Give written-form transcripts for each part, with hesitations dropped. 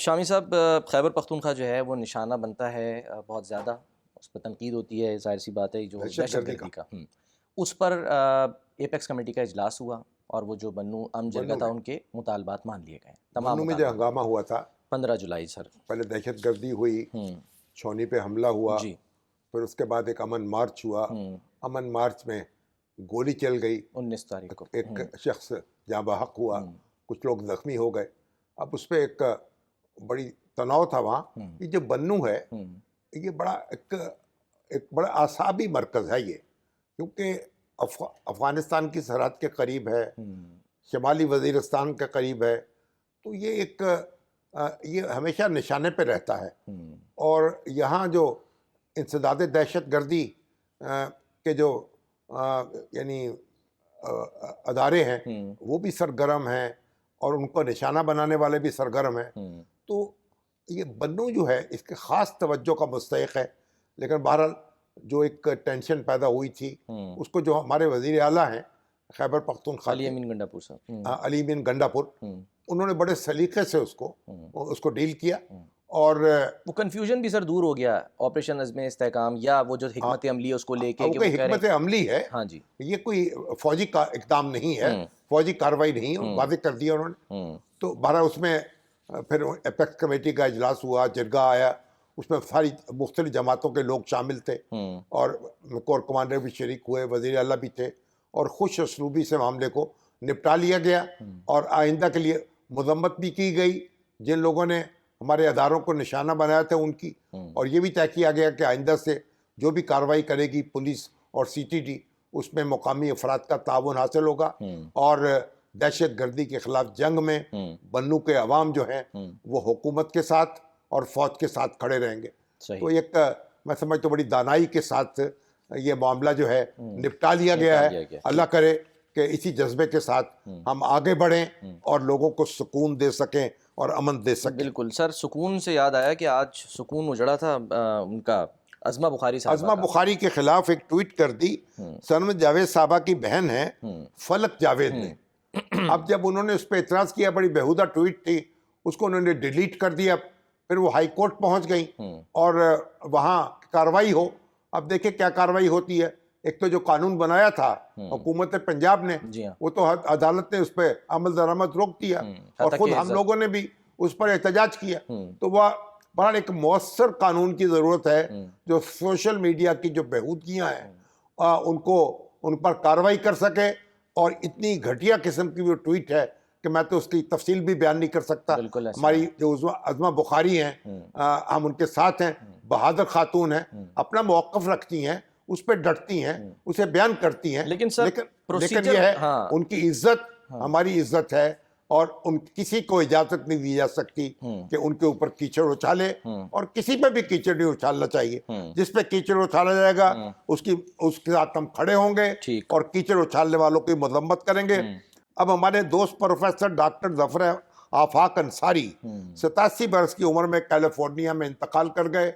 شامی صاحب، خیبر پختونخوا جو ہے وہ نشانہ بنتا ہے بہت زیادہ، اس پہ تنقید ہوتی ہے، ظاہر سی بات ہے، جو دہشت گردی کا اس پر ایپیکس کمیٹی کا اجلاس ہوا اور وہ جو بنو ام جرگہ تھا ان کے مطالبات مان لیے گئے، تمام بنو میں جو ہنگامہ ہوا تھا 15 جولائی سر، پہلے دہشت گردی ہوئی، چھونی پہ حملہ ہوا، جی، پھر اس کے بعد ایک امن مارچ ہوا، امن مارچ میں گولی چل گئی، 19 تاریخ کو ایک شخص جاں بحق ہوا، کچھ لوگ زخمی ہو گئے۔ اب اس پہ ایک بڑی تناؤ تھا وہاں۔ یہ جو بنو ہے یہ بڑا ایک بڑا اعصابی مرکز ہے یہ، کیونکہ افغانستان کی سرحد کے قریب ہے، شمالی وزیرستان کے قریب ہے، تو یہ ایک یہ ہمیشہ نشانے پہ رہتا ہے۔ اور یہاں جو انسداد دہشت گردی کے جو یعنی ادارے ہیں وہ بھی سرگرم ہیں اور ان کو نشانہ بنانے والے بھی سرگرم ہیں، تو یہ بنو جو ہے اس کے خاص توجہ کا مستحق ہے۔ لیکن بہرحال جو ایک ٹینشن پیدا ہوئی تھی اس کو جو ہمارے وزیر اعلیٰ ہیں خیبر پختونخوا علی امین گنڈا پور صاحب، علی امین گنڈا پور، انہوں نے بڑے سلیقے سے اس کو ڈیل کیا، اور وہ کنفیوژن بھی سر دور ہو گیا، آپریشن عزم استحکام یا وہ جو حکمت عملی ہے اس کو لے کے، وہ حکمت عملی ہے، ہاں جی، یہ کوئی فوجی کا اقدام نہیں ہے، فوجی کاروائی نہیں، واضح کر دیا انہوں نے۔ تو بہرحال اس میں پھر ایپیکس کمیٹی کا اجلاس ہوا، جرگہ آیا، اس میں ساری مختلف جماعتوں کے لوگ شامل تھے اور کور کمانڈر بھی شریک ہوئے، وزیر اعلیٰ بھی تھے، اور خوش اسلوبی سے معاملے کو نپٹا لیا گیا، اور آئندہ کے لیے مذمت بھی کی گئی جن لوگوں نے ہمارے اداروں کو نشانہ بنایا تھا ان کی، اور یہ بھی طے کیا گیا کہ آئندہ سے جو بھی کارروائی کرے گی پولیس اور سی ٹی ڈی اس میں مقامی افراد کا تعاون حاصل ہوگا، اور دہشت گردی کے خلاف جنگ میں بنو کے عوام جو ہیں وہ حکومت کے ساتھ اور فوج کے ساتھ کھڑے رہیں گے۔ تو ایک میں سمجھتا ہوں بڑی دانائی کے ساتھ یہ معاملہ جو ہے نپٹا لیا گیا ہے۔ اللہ کرے کہ اسی جذبے کے ساتھ ہم آگے بڑھیں اور لوگوں کو سکون دے سکیں اور امن دے سکیں۔ بالکل سر، سکون سے یاد آیا کہ آج سکون اجڑا تھا ان کا عظمہ بخاری صاحبہ عظمہ بخاری کے خلاف ایک ٹویٹ کر دی سنم جاوید صاحبہ کی بہن ہے فلک جاوید نے۔ اب جب انہوں نے اس پہ اعتراض کیا، بڑی بیہودہ ٹویٹ تھی، اس کو انہوں نے ڈیلیٹ کر دیا، پھر وہ ہائی کورٹ پہنچ گئیں اور وہاں کاروائی ہو۔ اب دیکھیں کیا کاروائی ہوتی ہے۔ ایک تو جو قانون بنایا تھا حکومت پنجاب نے، وہ تو عدالت نے اس پہ عمل درآمد روک دیا، اور خود ہم لوگوں نے بھی اس پر احتجاج کیا۔ تو وہ بہرحال ایک مؤثر قانون کی ضرورت ہے جو سوشل میڈیا کی جو بیہودگیاں ہیں ان پر کاروائی کر سکے، اور اتنی گھٹیا قسم کی وہ ٹویٹ ہے کہ میں تو اس کی تفصیل بھی بیان نہیں کر سکتا۔ ہماری جو عظمہ بخاری ہیں ہم ان کے ساتھ ہیں، بہادر خاتون ہیں، اپنا موقف رکھتی ہیں، اس پہ ڈٹتی ہیں، اسے بیان کرتی ہیں، لیکن یہ ہے ان کی عزت ہماری عزت ہے، اور ان کسی کو اجازت نہیں دی جا سکتی کہ ان کے اوپر کیچڑ اچھالے، اور کسی پہ بھی کیچڑ نہیں اچھالنا چاہیے۔ جس پہ کیچڑ اچھالا جائے گا اس کے ساتھ ہم کھڑے ہوں گے اور کیچڑ اچھالنے والوں کی مذمت کریں گے۔ اب ہمارے دوست پروفیسر ڈاکٹر ظفر آفاق انصاری 87 برس کی عمر میں کیلیفورنیا میں انتقال کر گئے۔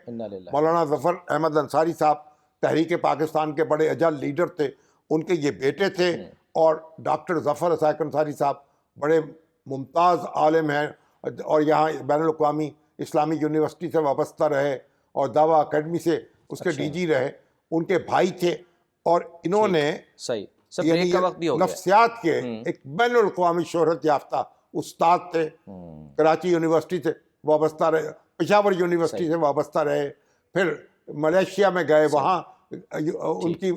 مولانا ظفر احمد انصاری صاحب تحریک پاکستان کے بڑے اجل لیڈر تھے، ان کے یہ بیٹے تھے، اور ڈاکٹر ظفر اسحاق انصاری صاحب بڑے ممتاز عالم ہیں، اور یہاں بین الاقوامی اسلامی یونیورسٹی سے وابستہ رہے اور دعویٰ اکیڈمی سے اس کے ڈی جی رہے، ان کے بھائی تھے، اور انہوں نے نفسیات کے ایک بین الاقوامی شہرت یافتہ استاد تھے، کراچی یونیورسٹی سے وابستہ رہے، پشاور یونیورسٹی سے وابستہ رہے، پھر ملیشیا میں گئے، وہاں ان کی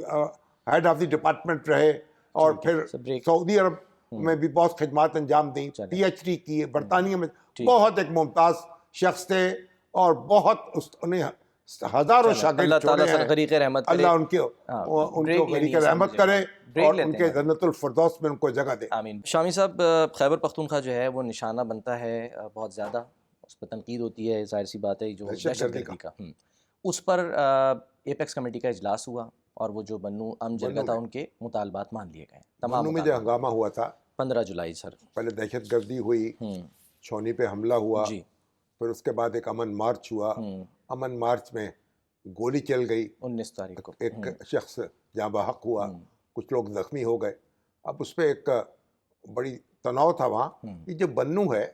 ہیڈ آف دی ڈپارٹمنٹ رہے، اور پھر سعودی عرب میں بھی بہت خدمات انجام دیں، پی ایچ ڈی کیے برطانیہ میں۔ بہت ایک ممتاز شخص تھے، اور بہت انہیں ہزاروں شاگرد چھوڑے ہیں۔ اللہ ان کو غریق رحمت کرے اور ان کے جنت الفردوس میں ان کو جگہ دے۔ آمین۔ شامی صاحب، خیبر پختونخوا جو ہے وہ نشانہ بنتا ہے بہت زیادہ، اس پہ تنقید ہوتی ہے، ظاہر سی بات ہے، جو دہشت گردی کا اس پر ایپیکس کمیٹی کا اجلاس ہوا اور وہ جو بنو ام جرگہ تھا ان کے مطالبات مان لیے گئے، تمام بنو میں جو ہنگامہ ہوا تھا 15 جولائی سر، پہلے دہشت گردی ہوئی، چھونی پہ حملہ ہوا، پھر اس کے بعد ایک امن مارچ ہوا، امن مارچ میں گولی چل گئی، 19 تاریخ کو ایک شخص جاں بحق ہوا، کچھ لوگ زخمی ہو گئے۔ اب اس پہ ایک بڑی تناؤ تھا وہاں۔ یہ جو بنو ہے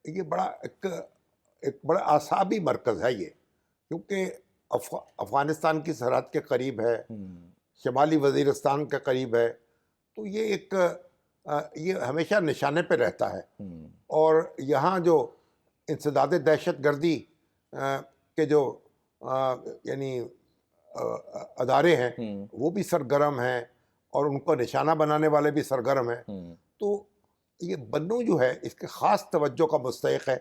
یہ بڑا ایک ایک بڑا اعصابی مرکز ہے یہ، کیونکہ افغانستان کی سرحد کے قریب ہے، شمالی وزیرستان کے قریب ہے، تو یہ ایک یہ ہمیشہ نشانے پہ رہتا ہے. اور یہاں جو انسداد دہشت گردی کے جو یعنی ادارے ہیں وہ بھی سرگرم ہیں اور ان کو نشانہ بنانے والے بھی سرگرم ہیں. تو یہ بنو جو ہے اس کے خاص توجہ کا مستحق ہے.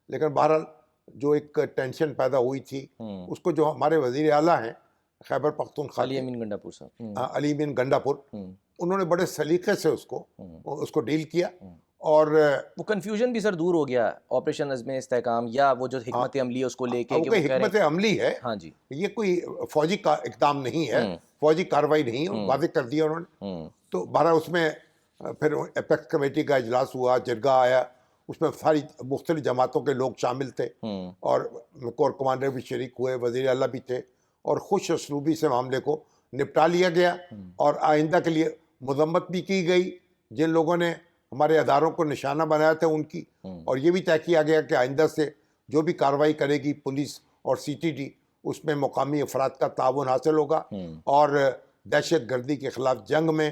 لیکن بہرحال جو ایک ٹینشن پیدا ہوئی تھی اس کو جو ہمارے وزیر اعلیٰ ہیں خیبر پختونخوا علی امین گنڈا پور صاحب، علی امین گنڈا پور، انہوں نے بڑے سلیقے سے اس کو ڈیل کیا. اور وہ کنفیوژن بھی سر دور ہو گیا آپریشن عزم استحکام یا وہ جو حکمت عملی ہے اس کو لے کے کہ وہ کہہ رہے حکمت عملی ہے. ہاں جی، یہ کوئی فوجی کا اقدام نہیں ہے، فوجی کارروائی نہیں، واضح کر دیا انہوں نے. تو بہرحال اس میں پھر ایپیکس کمیٹی کا اجلاس ہوا، جرگہ آیا، اس میں ساری مختلف جماعتوں کے لوگ شامل تھے اور کور کمانڈر بھی شریک ہوئے، وزیر اعلیٰ بھی تھے، اور خوش اسلوبی سے معاملے کو نپٹا لیا گیا. اور آئندہ کے لیے مذمت بھی کی گئی جن لوگوں نے ہمارے اداروں کو نشانہ بنایا تھا ان کی، اور یہ بھی طے کیا گیا کہ آئندہ سے جو بھی کارروائی کرے گی پولیس اور سی ٹی ڈی اس میں مقامی افراد کا تعاون حاصل ہوگا، اور دہشت گردی کے خلاف جنگ میں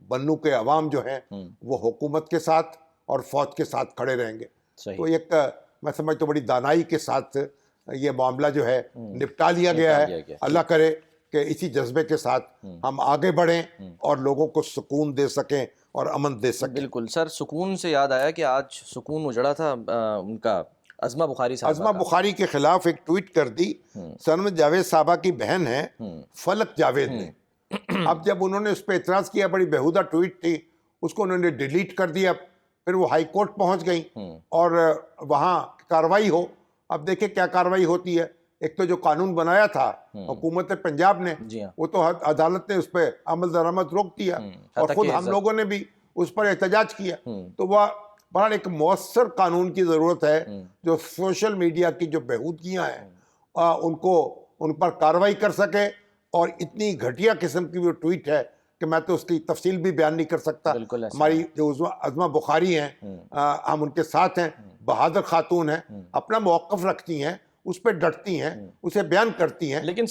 بنو کے عوام جو ہیں وہ حکومت کے ساتھ اور فوج کے ساتھ کھڑے رہیں گے. تو ایک میں سمجھتا ہوں بڑی دانائی کے ساتھ یہ معاملہ جو ہے نپٹا لیا گیا ہے. اللہ کرے کہ اسی جذبے کے ساتھ ہم آگے بڑھیں اور لوگوں کو سکون دے سکیں اور امن دے سکیں. بالکل سر، سکون سے یاد آیا کہ آج سکون اجڑا تھا ان کا عظمہ بخاری صاحب. عظمہ بخاری کے خلاف ایک ٹویٹ کر دی سنم جاوید صاحبہ کی بہن ہے فلک جاوید نے. اب جب انہوں نے اس پہ اعتراض کیا، بڑی بیہودہ ٹویٹ تھی، اس کو انہوں نے ڈیلیٹ کر دیا. پھر وہ ہائی کورٹ پہنچ گئیں اور وہاں کاروائی ہو. اب دیکھیں کیا کاروائی ہوتی ہے. ایک تو جو قانون بنایا تھا حکومت پنجاب نے، وہ تو عدالت نے اس پہ عمل درآمد روک دیا اور خود ہم لوگوں نے بھی اس پر احتجاج کیا. تو وہ بہرحال ایک مؤثر قانون کی ضرورت ہے جو سوشل میڈیا کی جو بےہودگیاں ہیں ان پر کارروائی کر سکے. اور اتنی گھٹیا قسم کی وہ ٹویٹ ہے کہ میں تو اس کی تفصیل بھی بیان نہیں کر سکتا. ہماری جو عظمہ بخاری ہیں ہم ان کے ساتھ ہیں، بہادر خاتون ہیں، اپنا موقف رکھتی ہیں، اس پہ ڈٹتی ہیں، اسے بیان کرتی ہیں. لیکن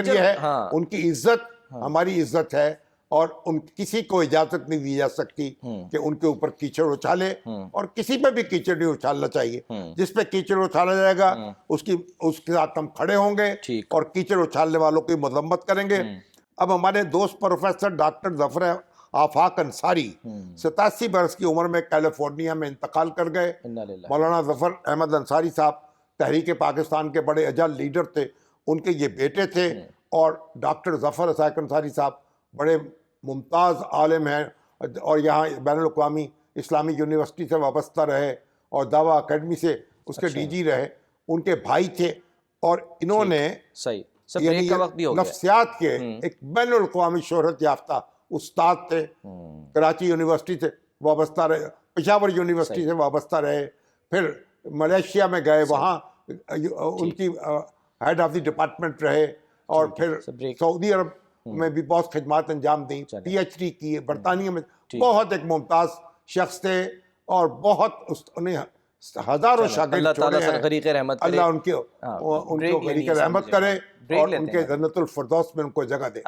یہ ہے ان کی عزت ہماری عزت ہے اور کسی کو اجازت نہیں دی جا سکتی کہ ان کے اوپر کیچڑ اچھالے. اور کسی پہ بھی کیچڑ نہیں اچھالنا چاہیے. جس پہ کیچڑ اچھالا جائے گا اس کے ساتھ ہم کھڑے ہوں گے اور کیچڑ اچھالنے والوں کی مذمت کریں گے. اب ہمارے دوست پروفیسر ڈاکٹر ظفر آفاق انصاری 87 برس کی عمر میں کیلیفورنیا میں انتقال کر گئے. مولانا ظفر احمد انصاری صاحب تحریک پاکستان کے بڑے اجل لیڈر تھے. ان کے یہ بیٹے تھے. اور ڈاکٹر ظفر اسحاق انصاری صاحب بڑے ممتاز عالم ہیں اور یہاں بین الاقوامی اسلامی یونیورسٹی سے وابستہ رہے اور دعویٰ اکیڈمی سے اس کے ڈی جی رہے. ان کے بھائی تھے اور انہوں نے نفسیات کے ایک بین الاقوامی شہرت یافتہ استاد تھے. کراچی یونیورسٹی سے وابستہ رہے، پشاور یونیورسٹی سے وابستہ رہے، پھر ملیشیا میں گئے، وہاں ان کی ہیڈ آف دی ڈپارٹمنٹ رہے، اور پھر سعودی عرب میں بھی بہت خدمات انجام دیں، پی ایچ ڈی کی، برطانیہ میں. بہت ایک ممتاز شخص تھے اور بہت انہیں ہزاروں شاگرد چھوڑے ہیں. اللہ ان کو غریق رحمت کرے اور ان کے جنت الفردوس میں ان کو جگہ دے.